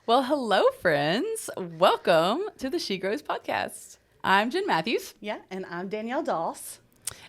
Well, hello, friends. Welcome to the She Grows podcast. I'm Jen Matthews. Yeah, and I'm Danielle Doss.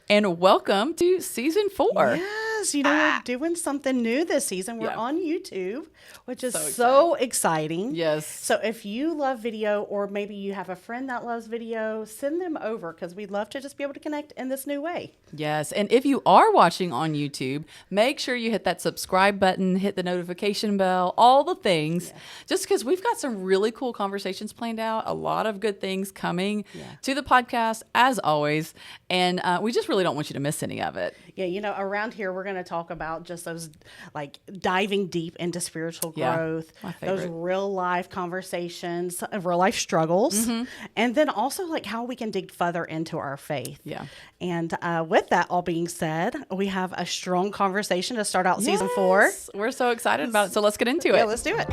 And welcome to season 4. Yes, we're doing something new this season. We're Yeah. on YouTube, which is So so exciting. Yes. So if you love video, or maybe you have a friend that loves video, send them over because we'd love to just be able to connect in this new way. Yes. And if you are watching on YouTube, make sure you hit that subscribe button, hit the notification bell, all the things, just because we've got some really cool conversations planned out, a lot of good things coming to the podcast, as always. And we just really don't want you to miss any of it. Yeah, around here, we're going to talk about just those, like, diving deep into spiritual growth, my favorite. those real life conversations, real life struggles, and then also, like, how we can dig further into our faith. Yeah. And with that all being said, we have a strong conversation to start out season 4. Yes. We're so excited about it. So let's get into it. Yeah, let's do it.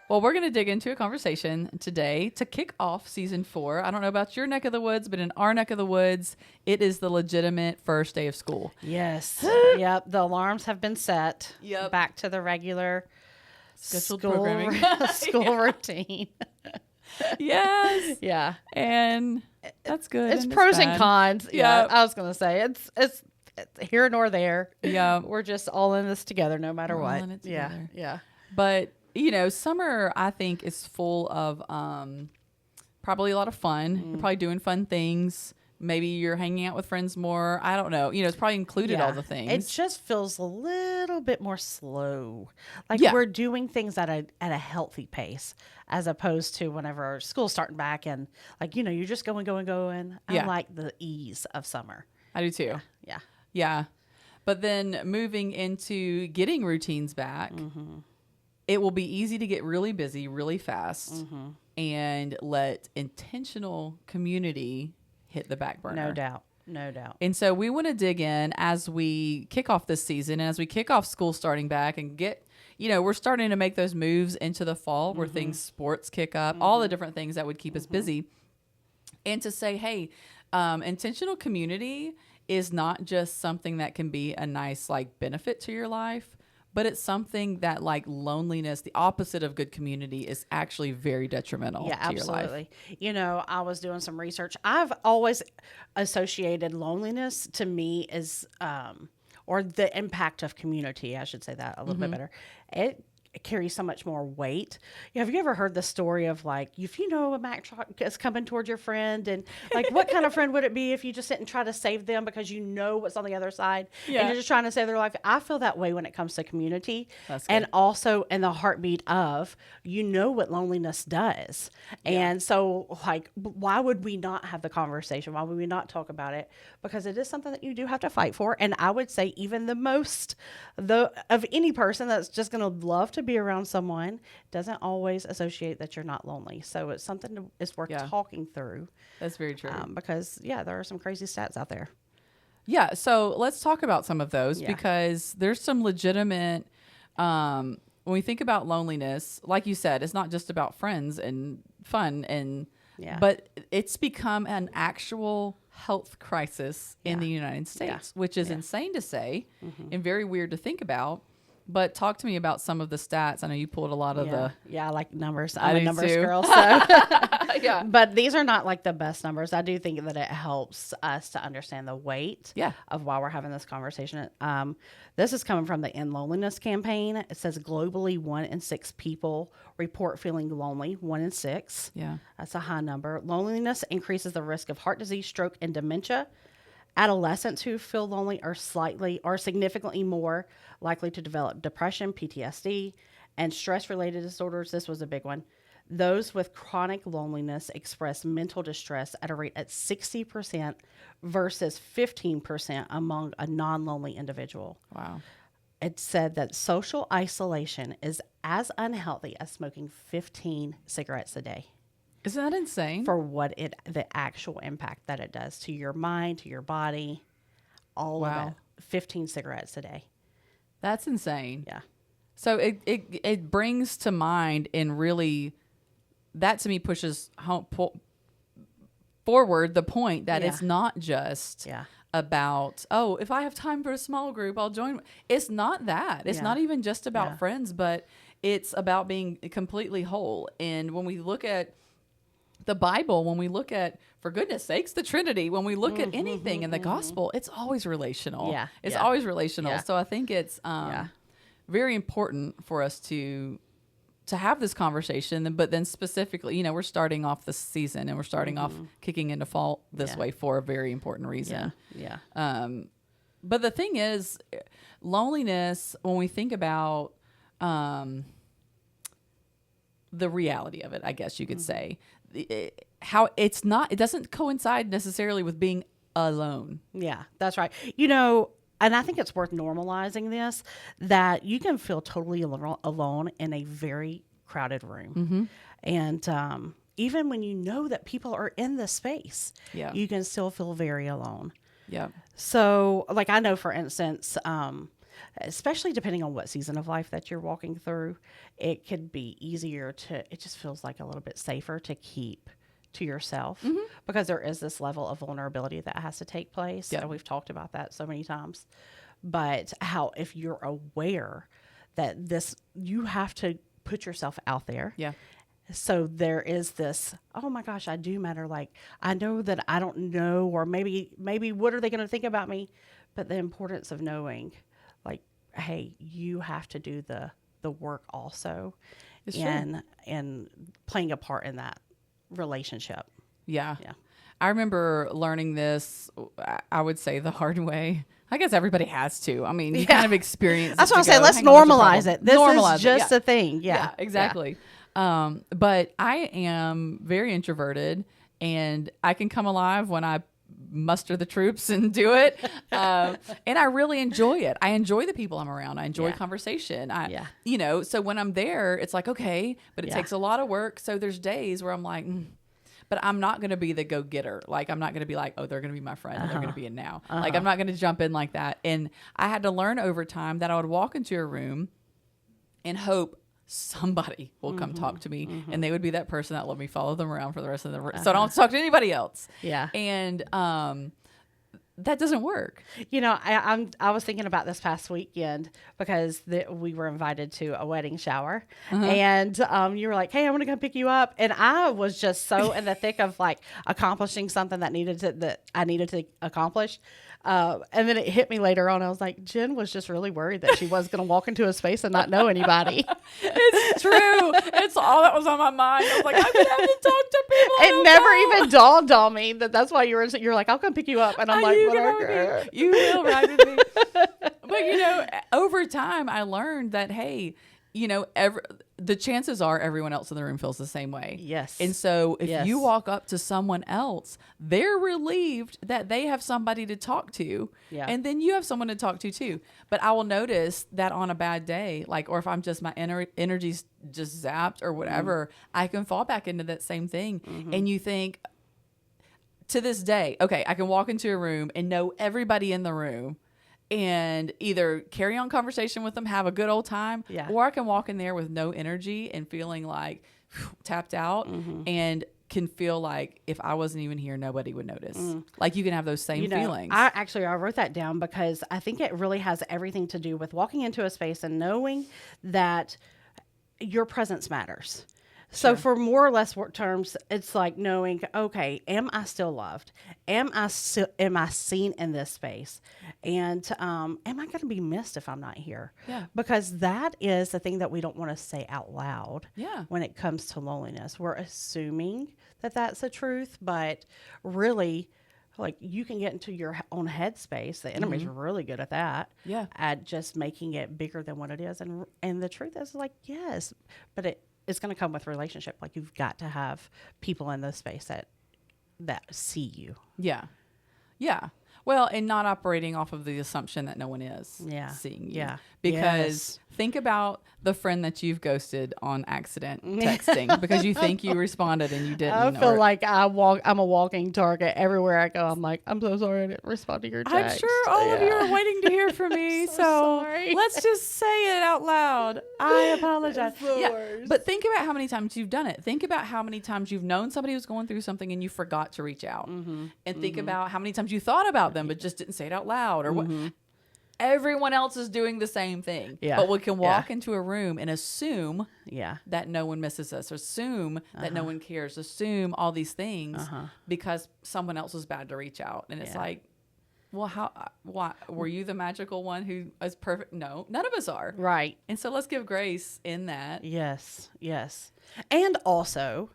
Well, we're going to dig into a conversation today to kick off season 4. I don't know about your neck of the woods, but in our neck of the woods, it is the legitimate first day of school. Yes. Yep. The alarms have been set. Yep. Back to the regular Scheduled school, programming. school routine. Yes. Yeah. And that's good. It's and pros and bad. cons. Yeah. Yep. I was going to say it's here nor there. Yeah. We're just all in this together no matter We're all what. in it Yeah. together. Yeah. But, summer, I think, is full of probably a lot of fun. You're probably doing fun things. Maybe you're hanging out with friends more. I don't know. It's probably included all the things. It just feels a little bit more slow. Like Yeah. we're doing things at a healthy pace, as opposed to whenever school's starting back and, like, you're just going. I Yeah. like the ease of summer. I do too. Yeah. Yeah. But then moving into getting routines back, it will be easy to get really busy really fast and let intentional community hit the back burner. No doubt. And so we want to dig in as we kick off this season and as we kick off school starting back and get, we're starting to make those moves into the fall where sports kick up, all the different things that would keep us busy. And to say, hey, intentional community is not just something that can be a nice, like, benefit to your life, but it's something that, like, loneliness, the opposite of good community, is actually very detrimental to your life. Absolutely. I was doing some research. I've always associated loneliness to me as, or the impact of community, I should say that a little bit better. It carries so much more weight. Have you ever heard the story of, like, if a Mack truck is coming towards your friend, and, like, what kind of friend would it be if you just didn't try to save them because you know what's on the other side and you're just trying to save their life? I feel that way when it comes to community. That's good. And also in the heartbeat of, what loneliness does. And so, like, why would we not have the conversation? Why would we not talk about it? Because it is something that you do have to fight for. And I would say even of any person that's just going to love to be around someone doesn't always associate that you're not lonely. So it's something it's worth talking through. That's very true. Because there are some crazy stats out there. Yeah. So let's talk about some of those because there's some legitimate, when we think about loneliness, like you said, it's not just about friends and fun but it's become an actual health crisis in the United States, which is insane to say and very weird to think about. But talk to me about some of the stats. I know you pulled a lot of the... Yeah, I like numbers. I'm a numbers too. girl. So. Yeah. But these are not, like, the best numbers. I do think that it helps us to understand the weight of why we're having this conversation. This is coming from the End Loneliness campaign. It says globally 1 in 6 people report feeling lonely. 1 in 6. Yeah. That's a high number. Loneliness increases the risk of heart disease, stroke, and dementia. Adolescents who feel lonely are significantly more likely to develop depression, PTSD, and stress-related disorders. This was a big one. Those with chronic loneliness express mental distress at a rate at 60% versus 15% among a non-lonely individual. Wow. It said that social isolation is as unhealthy as smoking 15 cigarettes a day. Isn't that insane? For the actual impact that it does to your mind, to your body, all of it. 15 cigarettes a day. That's insane. Yeah. So it brings to mind, and really, that to me pushes forward the point that it's not just about, oh, if I have time for a small group, I'll join. It's not that. It's not even just about friends, but it's about being completely whole. And when we look at the Bible, when we look at, for goodness sakes, the Trinity, when we look at anything in the gospel, it's always relational. Yeah. It's always relational. Yeah. So I think it's very important for us to have this conversation, but then specifically, we're starting off the season and we're starting off kicking into fall this way for a very important reason. Yeah. But the thing is, loneliness, when we think about the reality of it, I guess you could say, how it doesn't coincide necessarily with being alone. Yeah, that's right. And I think it's worth normalizing this, that you can feel totally alone in a very crowded room. And even when you know that people are in the space, you can still feel very alone. Yeah. So, like, I know, for instance, especially depending on what season of life that you're walking through, it could be easier it just feels like a little bit safer to keep to yourself because there is this level of vulnerability that has to take place. And we've talked about that so many times. But if you're aware that you have to put yourself out there. Yeah. So there is this, oh my gosh, I do matter. Like, I know that I don't know, or maybe what are they going to think about me? But the importance of knowing, like, hey, you have to do the work also, and playing a part in that relationship. Yeah. I remember learning this, I would say, the hard way. I guess everybody has to. I mean, you kind of experience it. That's what I'm saying. Let's normalize it. This is just a thing. Yeah, exactly. But I am very introverted, and I can come alive when I muster the troops and do it. And I really enjoy it. I enjoy the people I'm around. I enjoy conversation. So when I'm there, it's like, okay, but it takes a lot of work. So there's days where I'm like, but I'm not going to be the go-getter. Like, I'm not going to be like, oh, they're going to be my friend. They're going to be in now. Like, I'm not going to jump in like that. And I had to learn over time that I would walk into a room and hope somebody will come talk to me, and they would be that person that let me follow them around for the rest of the so I don't have to talk to anybody else. And that doesn't work. I was thinking about this past weekend because we were invited to a wedding shower, and you were like, hey, I'm going to come pick you up. And I was just so in the thick of like accomplishing something that I needed to accomplish. And then it hit me later on. I was like, Jen was just really worried that she was going to walk into a space and not know anybody. It's true. It's all that was on my mind. I was like, I'm going to have to talk to people. It never even dawned on me that's why you're like, I'll come pick you up. And I'm like, whatever. You will ride with me. But, over time, I learned that, hey, the chances are everyone else in the room feels the same way. Yes. And so if you walk up to someone else, they're relieved that they have somebody to talk to. Yeah. And then you have someone to talk to too. But I will notice that on a bad day, like, or if I'm just, my energy's just zapped or whatever, I can fall back into that same thing. And you think, to this day, okay, I can walk into a room and know everybody in the room and either carry on conversation with them, have a good old time, or I can walk in there with no energy and feeling like tapped out, and can feel like if I wasn't even here, nobody would notice. Like, you can have those same feelings. I wrote that down because I think it really has everything to do with walking into a space and knowing that your presence matters. So for more or less work terms, it's like knowing, okay, am I still loved? Am I seen in this space? And am I going to be missed if I'm not here? Yeah. Because that is the thing that we don't want to say out loud. Yeah. When it comes to loneliness, we're assuming that that's the truth, but really, like, you can get into your own headspace. The enemy's really good at that. Yeah. At just making it bigger than what it is. And the truth is, like, yes, but it's going to come with relationship. Like, you've got to have people in the space that see you. Yeah. Yeah. Well, and not operating off of the assumption that no one is seeing you. Yeah. Because think about the friend that you've ghosted on accident texting because you think you responded and you didn't. I feel like I'm a walking target everywhere I go. I'm like, I'm so sorry I didn't respond to your text. I'm sure all of you are waiting to hear from me. so sorry. Let's just say it out loud. I apologize. It's the worst. But think about how many times you've done it. Think about how many times you've known somebody who's going through something and you forgot to reach out. And think about how many times you thought about them but just didn't say it out loud or what. Everyone else is doing the same thing. Yeah. But we can walk into a room and assume Yeah. that no one misses us, assume that no one cares, assume all these things because someone else was bad to reach out. And it's like, well, why were you the magical one who is perfect? No, none of us are. Right. And so let's give grace in that. Yes. Yes. And also,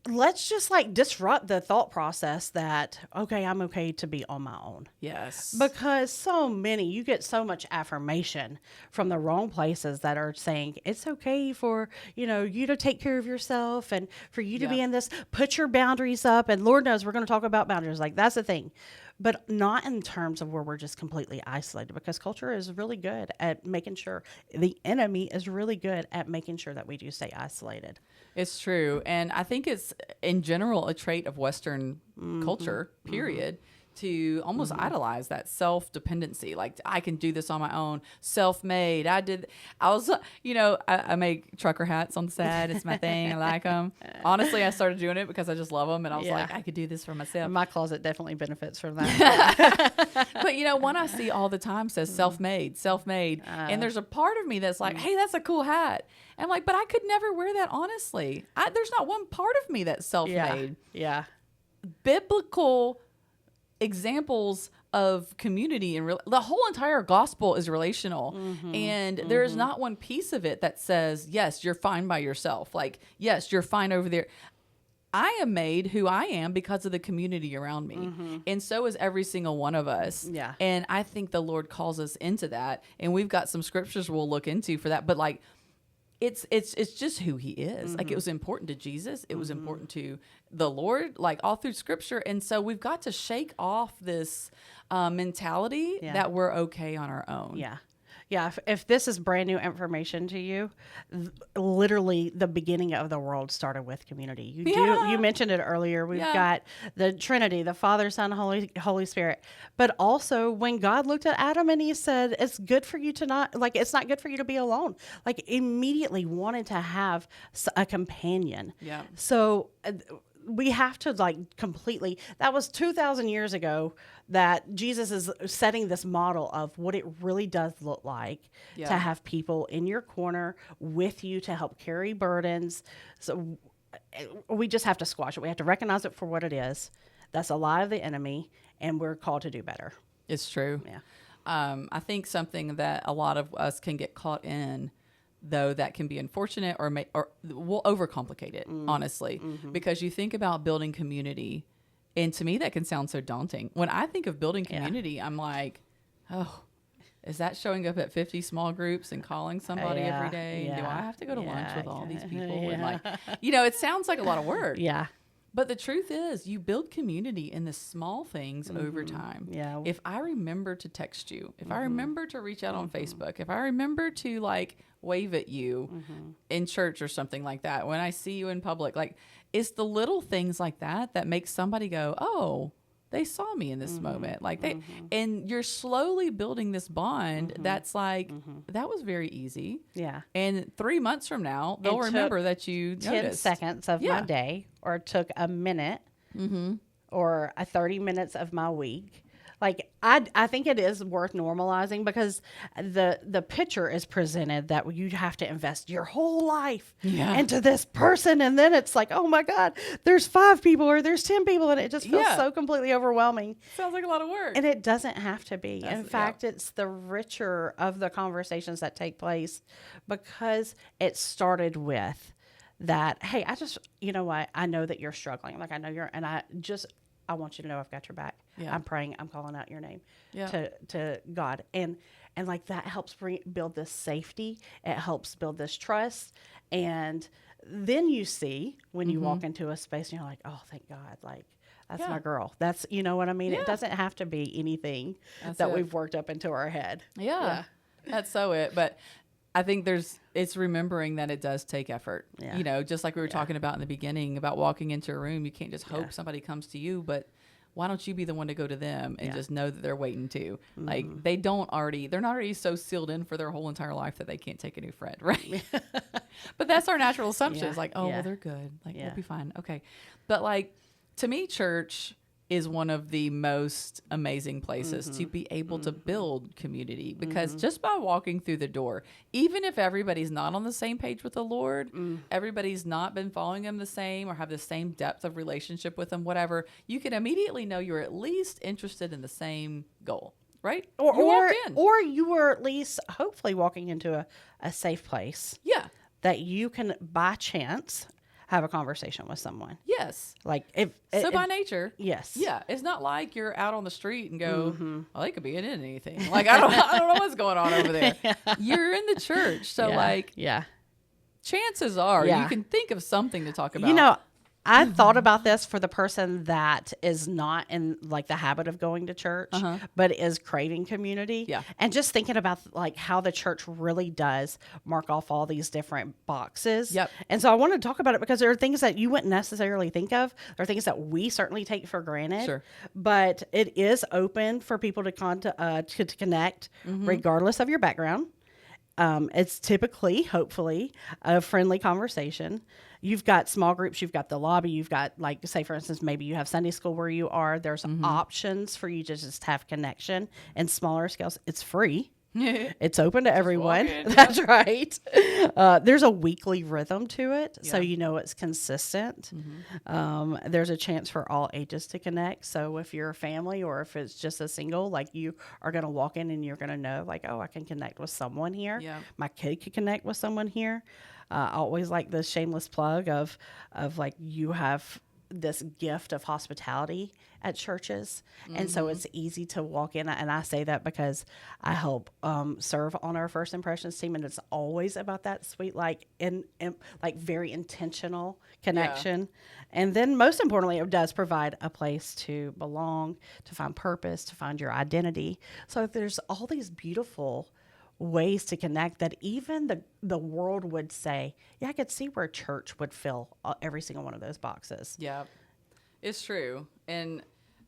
let's just like disrupt the thought process that, okay, I'm okay to be on my own. Yes. Because you get so much affirmation from the wrong places that are saying it's okay for, you to take care of yourself and for you to be in this, put your boundaries up. And Lord knows we're going to talk about boundaries. Like that's the thing, but not in terms of where we're just completely isolated because culture is really good at making sure the enemy is really good at making sure that we do stay isolated. It's true. And I think it's in general a trait of Western culture, period, to almost idolize that self-dependency. Like I can do this on my own, self-made. I make trucker hats on the side. It's my thing. I like them. Honestly, I started doing it because I just love them. And I was like, I could do this for myself. My closet definitely benefits from that. But one I see all the time says self-made. And there's a part of me that's like, hey, that's a cool hat. And I'm like, but I could never wear that honestly. There's not one part of me that's self-made. Yeah. Biblical examples of community and the whole entire gospel is relational. And there is not one piece of it that says, yes, you're fine by yourself. Like, yes, you're fine over there. I am made who I am because of the community around me. And so is every single one of us. Yeah. And I think the Lord calls us into that. And we've got some scriptures we'll look into for that. But like, it's just who he is. Like it was important to Jesus. It was important to the Lord, like all through scripture. And so we've got to shake off this mentality that we're okay on our own. Yeah. Yeah. If this is brand new information to you, literally the beginning of the world started with community. You mentioned it earlier. We've got the Trinity, the Father, Son, Holy Spirit. But also when God looked at Adam and he said, it's good for you to it's not good for you to be alone. Like immediately wanted to have a companion. Yeah. So we have to completely, that was 2,000 years ago that Jesus is setting this model of what it really does look like to have people in your corner with you to help carry burdens. So we just have to squash it. We have to recognize it for what it is. That's a lie of the enemy, and we're called to do better. It's true. Yeah. I think something that a lot of us can get caught in, though, that can be unfortunate or we'll overcomplicate it, honestly, because you think about building community, and to me that can sound so daunting. When I think of building community, I'm like, oh, is that showing up at 50 small groups and calling somebody every day? Yeah. Do I have to go to lunch with all these people? Yeah. And it sounds like a lot of work. Yeah. But the truth is, you build community in the small things over time. Yeah. If I remember to text you, if I remember to reach out on Facebook, if I remember to wave at you in church or something like that, when I see you in public, it's the little things like that make somebody go, oh, they saw me in this moment. And you're slowly building this bond that's that was very easy. Yeah. And 3 months from now, they'll remember that you 10 noticed. seconds of my day, or took a minute, or 30 minutes of my week. I think it is worth normalizing because the picture is presented that you have to invest your whole life into this person. And then it's like, oh my God, there's 5 people or there's 10 people. And it just feels so completely overwhelming. Sounds like a lot of work. And it doesn't have to be. In fact, it's the richer of the conversations that take place because it started with that, hey, you know what? I know that you're struggling. I know you're, and I want you to know I've got your back. Yeah. I'm praying. I'm calling out your name to God. And that helps build this safety. It helps build this trust. And then you see when you walk into a space and you're like, oh, thank God. That's Yeah. my girl. That's, you know what I mean? Yeah. It doesn't have to be anything That's that it. we've worked up into our head. Yeah. That's so it. But I think it's remembering that it does take effort. Yeah. You know, just like we were Yeah. talking about in the beginning about walking into a room, you can't just hope Yeah. somebody comes to you, but why don't you be the one to go to them and Yeah. just know that they're waiting too? Like they're not already so sealed in for their whole entire life that they can't take a new friend, right? But that's our natural assumption. Yeah. It's like, oh, Yeah. well, they're good. Like, Yeah. we'll be fine. Okay. But like, to me, church is one of the most amazing places to be able to build community, because just by walking through the door, even if everybody's not on the same page with the Lord, everybody's not been following him the same or have the same depth of relationship with him, whatever, you can immediately know you're at least interested in the same goal, right? You walked in. Or you were at least hopefully walking into a safe place Yeah. that you can by chance have a conversation with someone. Yes. Like So by nature, yes. yeah, it's not like you're out on the street and go, well, they could be in anything. Like, I don't know what's going on over there. You're in the church. So Yeah. like, Yeah. chances are Yeah. you can think of something to talk about. You know, I thought about this for the person that is not in like the habit of going to church, but is craving community. Yeah. And just thinking about like how the church really does mark off all these different boxes. Yep. And so I want to talk about it because there are things that you wouldn't necessarily think of. There are things that we certainly take for granted. Sure. But it is open for people to to connect regardless of your background. It's typically, hopefully, a friendly conversation. You've got small groups, you've got the lobby, you've got, like, say, for instance, maybe you have Sunday school where you are. There's options for you to just have connection in smaller scales. It's free. It's open to everyone. in, That's right. There's a weekly rhythm to it, so Yeah. you know it's consistent. There's a chance for all ages to connect. So if you're a family or if it's just a single, like you are going to walk in and you're going to know, like, oh, I can connect with someone here. Yeah. My kid could connect with someone here. I always like the shameless plug of like you have this gift of hospitality at churches. And so it's easy to walk in. And I say that because I help serve on our first impressions team. And it's always about that sweet, like, like very intentional connection. And then most importantly, it does provide a place to belong, to find purpose, to find your identity. So there's all these beautiful ways to connect that even the world would say, yeah, I could see where church would fill every single one of those boxes. Yeah, it's true. And,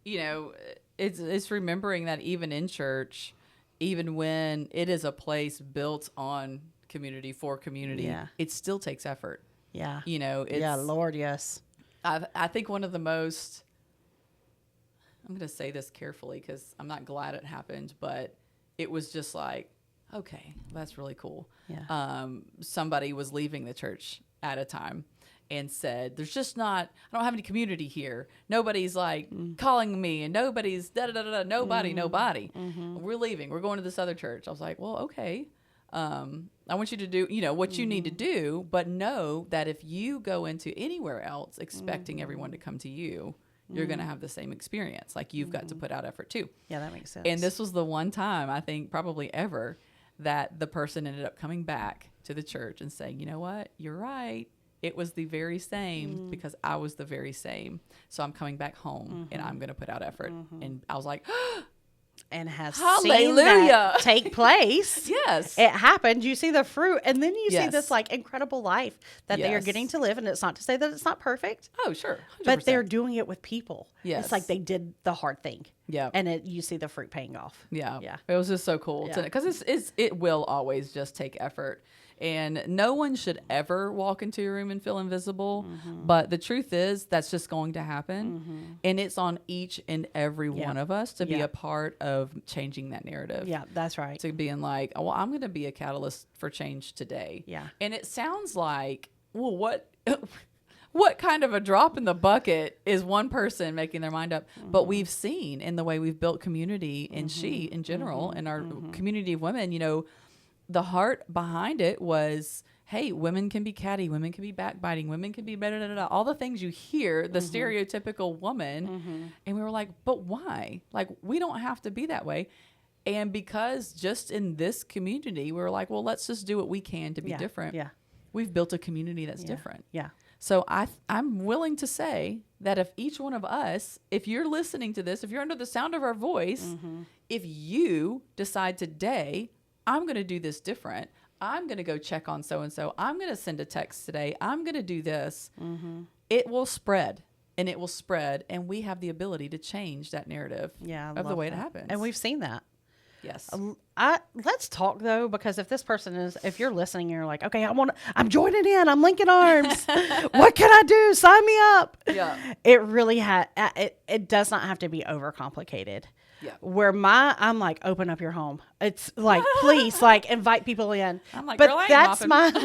you know, it's remembering that even in church, even when it is a place built on community for community, Yeah. it still takes effort. Yeah. You know, it's, Yeah, Lord, yes. I think one of the most, I'm going to say this carefully because I'm not glad it happened, but it was just like, okay, that's really cool. Yeah. Somebody was leaving the church at a time and said, there's just not, I don't have any community here. Nobody's like calling me and nobody's nobody. We're leaving. We're going to this other church. I was like, well, okay. I want you to do, you know, what you need to do, but know that if you go into anywhere else expecting everyone to come to you, you're going to have the same experience. Like you've got to put out effort too. Yeah, that makes sense. And this was the one time, I think probably ever, that the person ended up coming back to the church and saying, you know what, you're right. It was the very same because I was the very same. So I'm coming back home and I'm going to put out effort. And I was like, and has seen Hallelujah. that take place. yes. It happened. You see the fruit, and then you see Yes. this like incredible life that they are Yes. getting to live. And it's not to say that it's not perfect, Oh, sure. 100%. but they're doing it with people. Yes. It's like they did the hard thing. Yeah. And you see the fruit paying off. Yeah. Yeah. It was just so cool. Yeah. Because it will always just take effort. And no one should ever walk into a room and feel invisible. But the truth is, that's just going to happen. And it's on each and every one of us to be Yeah. a part of changing that narrative. Yeah, that's right. To being like, oh, well, I'm going to be a catalyst for change today. Yeah. And it sounds like, well, what kind of a drop in the bucket is one person making their mind up? But we've seen in the way we've built community in She in general, in our community of women, you know, the heart behind it was, hey, women can be catty, women can be backbiting, women can be better, all the things you hear, the stereotypical woman. And we were like, but why? Like, we don't have to be that way. And because just in this community, we were like, well, let's just do what we can to be different. Yeah. We've built a community that's Yeah. different. Yeah. So I'm willing to say that if each one of us, if you're listening to this, if you're under the sound of our voice, if you decide today, I'm going to do this different, I'm going to go check on so-and-so, I'm going to send a text today, I'm going to do this, it will spread. And it will spread, and we have the ability to change that narrative of the way it happens. And we've seen that. Yes. Let's talk though, because if you're listening, you're like, okay, I'm joining in, I'm linking arms. What can I do? Sign me up. Yeah. It really it does not have to be overcomplicated. Yeah. Where I'm like, open up your home. It's like, please, like, invite people in. I'm like, but girl, I ain't that's mopping.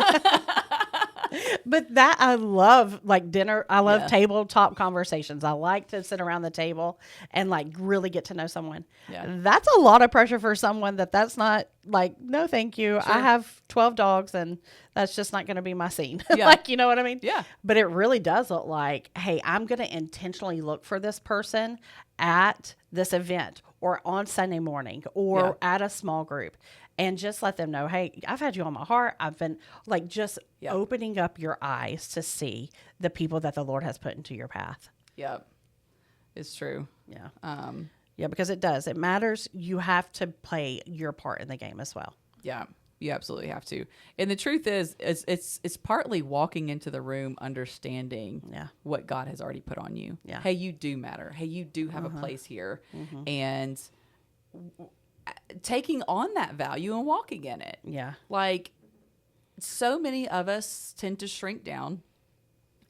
But that I love, like dinner. I love tabletop conversations. I like to sit around the table and like really get to know someone. Yeah. That's a lot of pressure for someone that's not like, no, thank you. Sure. I have 12 dogs and that's just not going to be my scene. Yeah. Like, you know what I mean? Yeah. But it really does look like, hey, I'm going to intentionally look for this person at this event or on Sunday morning or at a small group. And just let them know, hey, I've had you on my heart. I've been like just opening up your eyes to see the people that the Lord has put into your path. Yep. It's true. Yeah. Yeah, because it does. It matters. You have to play your part in the game as well. Yeah. You absolutely have to. And the truth is, it's partly walking into the room, understanding what God has already put on you. Yeah. Hey, you do matter. Hey, you do have a place here. And taking on that value and walking in it. Yeah. Like, so many of us tend to shrink down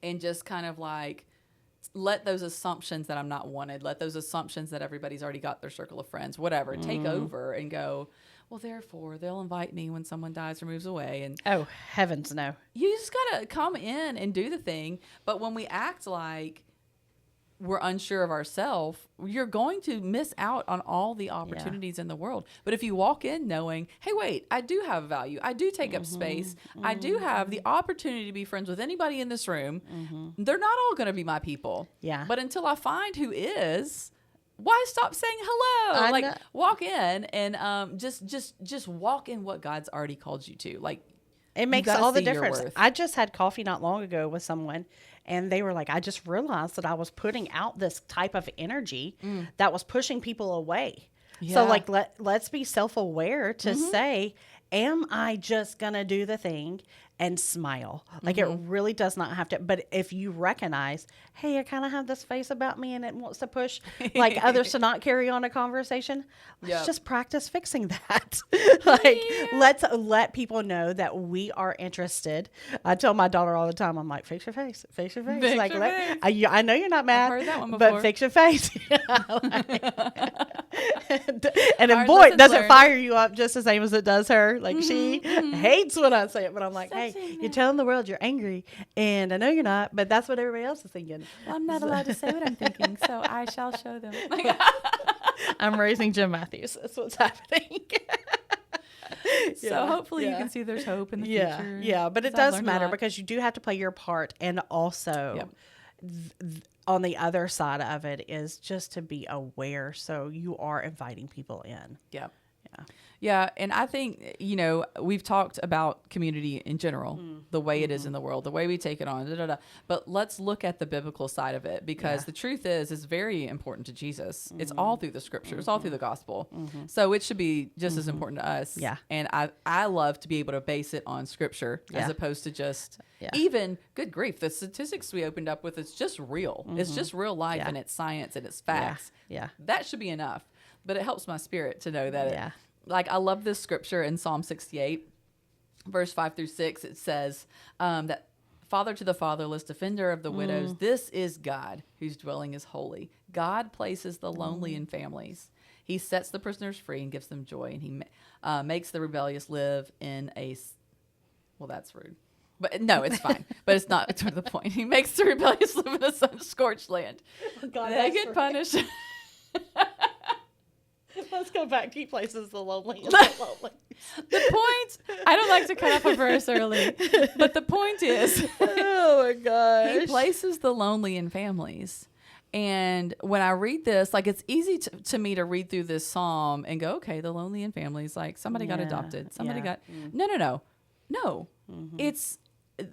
and just kind of like let those assumptions that I'm not wanted, let those assumptions that everybody's already got their circle of friends, whatever, take over and go, well, therefore they'll invite me when someone dies or moves away. And oh, heavens no. You just got to come in and do the thing. But when we act like we're unsure of ourselves, you're going to miss out on all the opportunities in the world. But if you walk in knowing, hey, wait, I do have value. I do take up space. I do have the opportunity to be friends with anybody in this room. They're not all going to be my people. Yeah. But until I find who is, why stop saying hello? Walk in and just walk in what God's already called you to. Like, it makes all the difference. I just had coffee not long ago with someone, and they were like, I just realized that I was putting out this type of energy that was pushing people away. Yeah. So like, let's be self-aware to say, am I just going to do the thing and smile? Like it really does not have to. But if you recognize, hey, I kind of have this face about me and it wants to push like others to not carry on a conversation, let's just practice fixing that. Let's let people know that we are interested. I tell my daughter all the time, I'm like, fix your face, fix your face. Like, I know you're not mad, I've heard that one before. But fix your face. And then boy, it doesn't fire you up just the same as it does her. Like she hates when I say it, but I'm like, hey, you're telling the world you're angry, and I know you're not, but that's what everybody else is thinking. Well, I'm not allowed to say what I'm thinking, so I shall show them. I'm raising Jim Matthews. That's what's happening. So hopefully you can see there's hope in the future. Yeah, but it does matter because you do have to play your part, and also on the other side of it is just to be aware, so you are inviting people in. Yeah, and I think, we've talked about community in general, the way it is in the world, the way we take it on, but let's look at the biblical side of it, because the truth is, it's very important to Jesus. It's all through the scripture. It's all through the gospel. So it should be just as important to us. Yeah. And I love to be able to base it on scripture as opposed to just even, good grief, the statistics we opened up with, it's just real. It's just real life and it's science and it's facts. Yeah. That should be enough. But it helps my spirit to know that like, I love this scripture in Psalm 68, verse 5-6. It says that father to the fatherless, defender of the widows, this is God whose dwelling is holy. God places the lonely in families. He sets the prisoners free and gives them joy. And he makes the rebellious live in well, that's rude. But no, it's fine. But it's not to the point. He makes the rebellious live in a sun-scorched land. Oh, God, they get punished. Let's go back. He places the lonely. The point, I don't like to cut off a verse early, but the point is, oh my gosh, he places the lonely in families. And when I read this, like, it's easy to me to read through this psalm and go, okay, the lonely in families, like somebody got adopted, somebody got, no. It's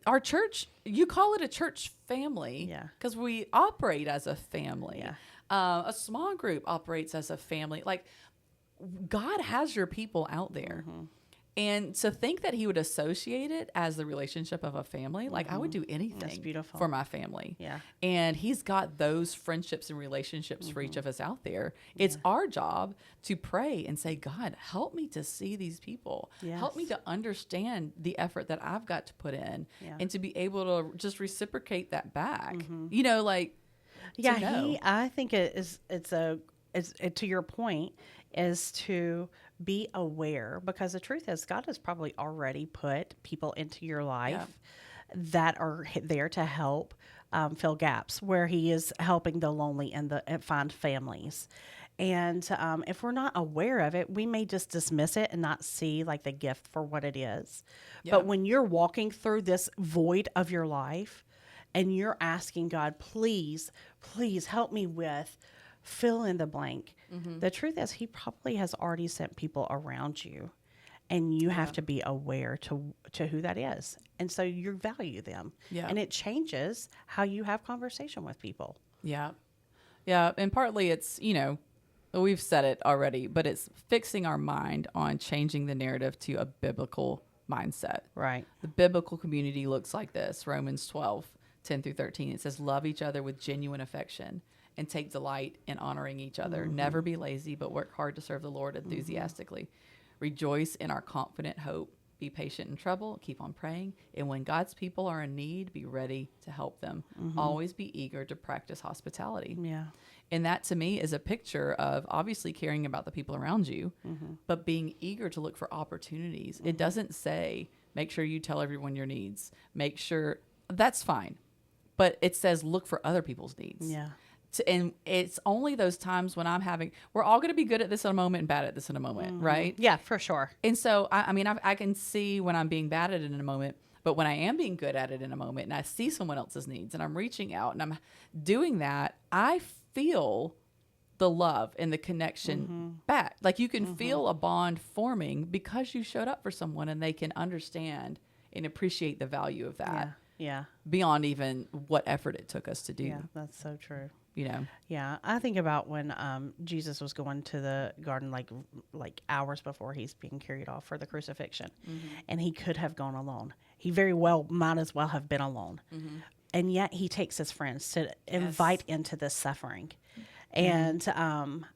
our church, you call it a church family. Yeah. Because we operate as a family. Yeah. A small group operates as a family. Like, God has your people out there. And to think that he would associate it as the relationship of a family, like I would do anything for my family. Yeah. And he's got those friendships and relationships for each of us out there. It's our job to pray and say, God, help me to see these people. Help me to understand the effort that I've got to put in and to be able to just reciprocate that back. You know, like, I think it's to your point, is to be aware, because the truth is God has probably already put people into your life that are there to help fill gaps where he is helping the lonely and find families. And if we're not aware of it, we may just dismiss it and not see like the gift for what it is. But when you're walking through this void of your life and you're asking God, please, please help me with fill in the blank. The truth is he probably has already sent people around you, and you have to be aware to who that is. And so you value them. And it changes how you have conversation with people. Yeah. And partly it's, you know, we've said it already, but it's fixing our mind on changing the narrative to a biblical mindset. Right. The biblical community looks like this. Romans 12:10-13. It says, love each other with genuine affection and take delight in honoring each other. Never be lazy, but work hard to serve the Lord enthusiastically. Rejoice in our confident hope. Be patient in trouble. Keep on praying. And when God's people are in need, be ready to help them. Always be eager to practice hospitality. Yeah. And that to me is a picture of obviously caring about the people around you, but being eager to look for opportunities. It doesn't say, make sure you tell everyone your needs. Make sure, that's fine. But it says, look for other people's needs. Yeah. And it's only those times when we're all going to be good at this in a moment and bad at this in a moment, right? Yeah, for sure. And so, I mean, I can see when I'm being bad at it in a moment, but when I am being good at it in a moment and I see someone else's needs and I'm reaching out and I'm doing that, I feel the love and the connection back. Like you can feel a bond forming because you showed up for someone and they can understand and appreciate the value of that. Yeah. Beyond even what effort it took us to do. Yeah, that's so true. You know? Yeah, I think about when Jesus was going to the garden like hours before he's being carried off for the crucifixion, and he could have gone alone. He very well might as well have been alone, and yet he takes his friends to invite into this suffering. And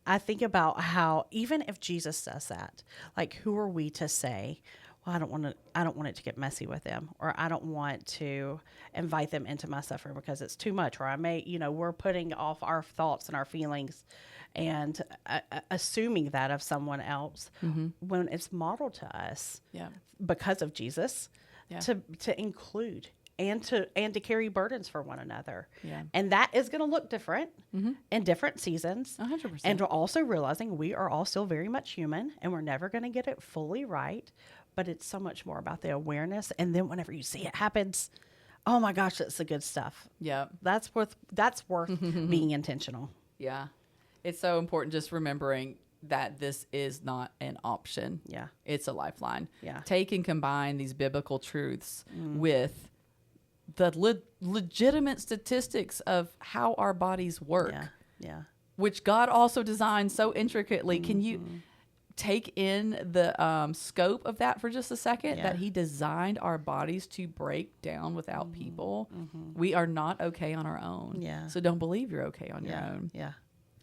I think about how even if Jesus does that, like who are we to say, well, I don't want it to get messy with them, or I don't want to invite them into my suffering because it's too much, or I may, we're putting off our thoughts and our feelings and assuming that of someone else when it's modeled to us because of Jesus to include and to carry burdens for one another. Yeah. And that is going to look different in different seasons. 100%. And we're also realizing we are all still very much human and we're never going to get it fully right. But it's so much more about the awareness. And then whenever you see it happens, oh my gosh, that's the good stuff. Yeah. That's worth being intentional. Yeah. It's so important just remembering that this is not an option. Yeah. It's a lifeline. Yeah. Take and combine these biblical truths with the legitimate statistics of how our bodies work. Yeah. Yeah. Which God also designed so intricately. Can you take in the scope of that for just a second? That he designed our bodies to break down without people. We are not okay on our own. Yeah. So don't believe you're okay on your own. Yeah.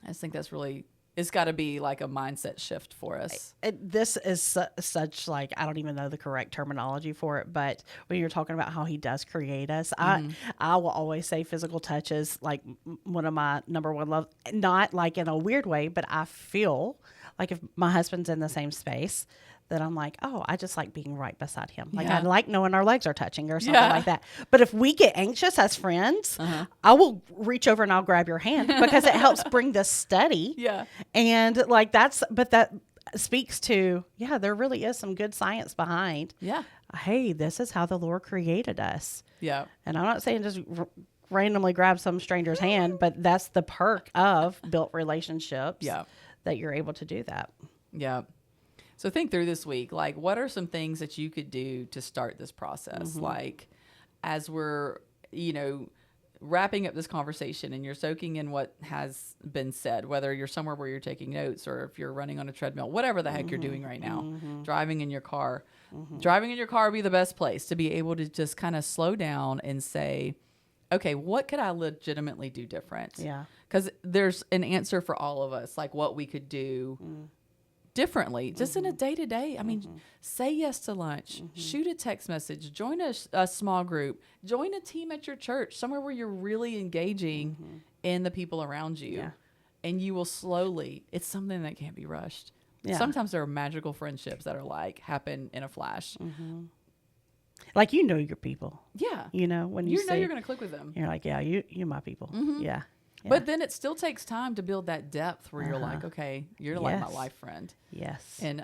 I just think that's really, it's got to be like a mindset shift for us. This is such like, I don't even know the correct terminology for it, but when you're talking about how he does create us, I will always say physical touch is like one of my number one love, not like in a weird way, but I feel like if my husband's in the same space, that I'm like, oh, I just like being right beside him. Like I like knowing our legs are touching or something like that. But if we get anxious as friends, I will reach over and I'll grab your hand because it helps bring this steady. Yeah. And like that speaks to, there really is some good science behind. Yeah. Hey, this is how the Lord created us. Yeah. And I'm not saying just randomly grab some stranger's hand, but that's the perk of built relationships. Yeah. That you're able to do that. Yeah. So think through this week, like what are some things that you could do to start this process? Like as we're, wrapping up this conversation and you're soaking in what has been said, whether you're somewhere where you're taking notes or if you're running on a treadmill, whatever the heck you're doing right now, driving in your car, driving in your car would be the best place to be able to just kind of slow down and say, okay, what could I legitimately do different? Yeah. Because there's an answer for all of us, like what we could do differently, just in a day-to-day. I mean, say yes to lunch, shoot a text message, join a small group, join a team at your church, somewhere where you're really engaging in the people around you. Yeah. And you will slowly, it's something that can't be rushed. Yeah. Sometimes there are magical friendships that are happen in a flash. Like, your people. Yeah. When you say, you're going to click with them. you're like, yeah, you're my people. Yeah. Yeah. But then it still takes time to build that depth where you're like, okay, you're like my life friend. Yes. And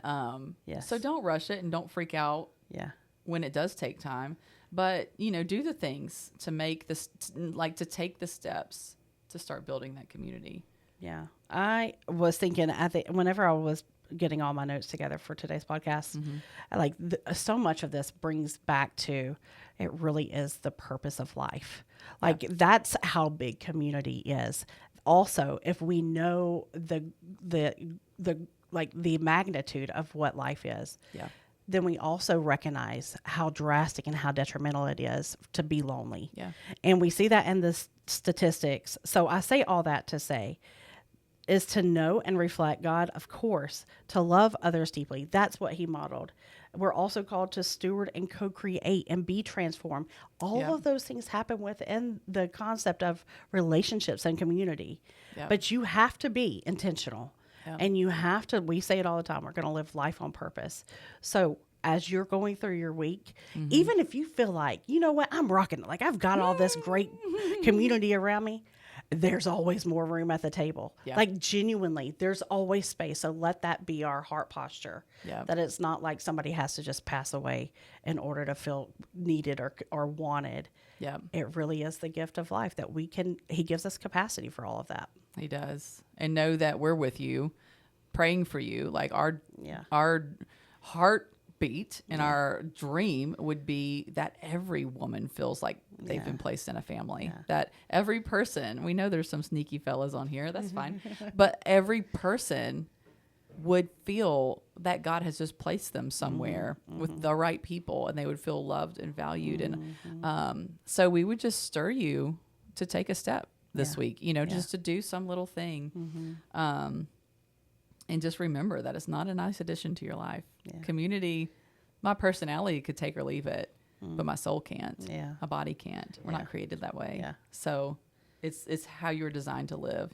Yes. so don't rush it and don't freak out Yeah. when it does take time. But, do the things to make this, to take the steps to start building that community. Yeah. I was thinking whenever I was getting all my notes together for today's podcast, so much of this brings back to it really is the purpose of life. That's how big community is. Also, if we know the magnitude of what life is, then we also recognize how drastic and how detrimental it is to be lonely. Yeah. And we see that in the statistics. So I say all that to say is to know and reflect God, of course, to love others deeply. That's what he modeled. We're also called to steward and co-create and be transformed. All of those things happen within the concept of relationships and community. Yeah. But you have to be intentional. Yeah. And you have to, we say it all the time, we're going to live life on purpose. So as you're going through your week, even if you feel like, you know what, I'm rocking it, like I've got all this great community around me, there's always more room at the table. Yeah. Like genuinely, there's always space. So let that be our heart posture. Yeah. That it's not like somebody has to just pass away in order to feel needed or wanted. Yeah. It really is the gift of life that he gives us capacity for all of that. He does. And know that we're with you, praying for you. Like our heartbeat and our dream would be that every woman feels like they've been placed in a family. Yeah. That every person, we know there's some sneaky fellas on here, that's fine. But every person would feel that God has just placed them somewhere with the right people and they would feel loved and valued. And so we would just stir you to take a step this week, just to do some little thing. And just remember that it's not a nice addition to your life. Yeah. Community, my personality could take or leave it, but my soul can't. Yeah. My body can't. We're not created that way. Yeah. So it's how you're designed to live.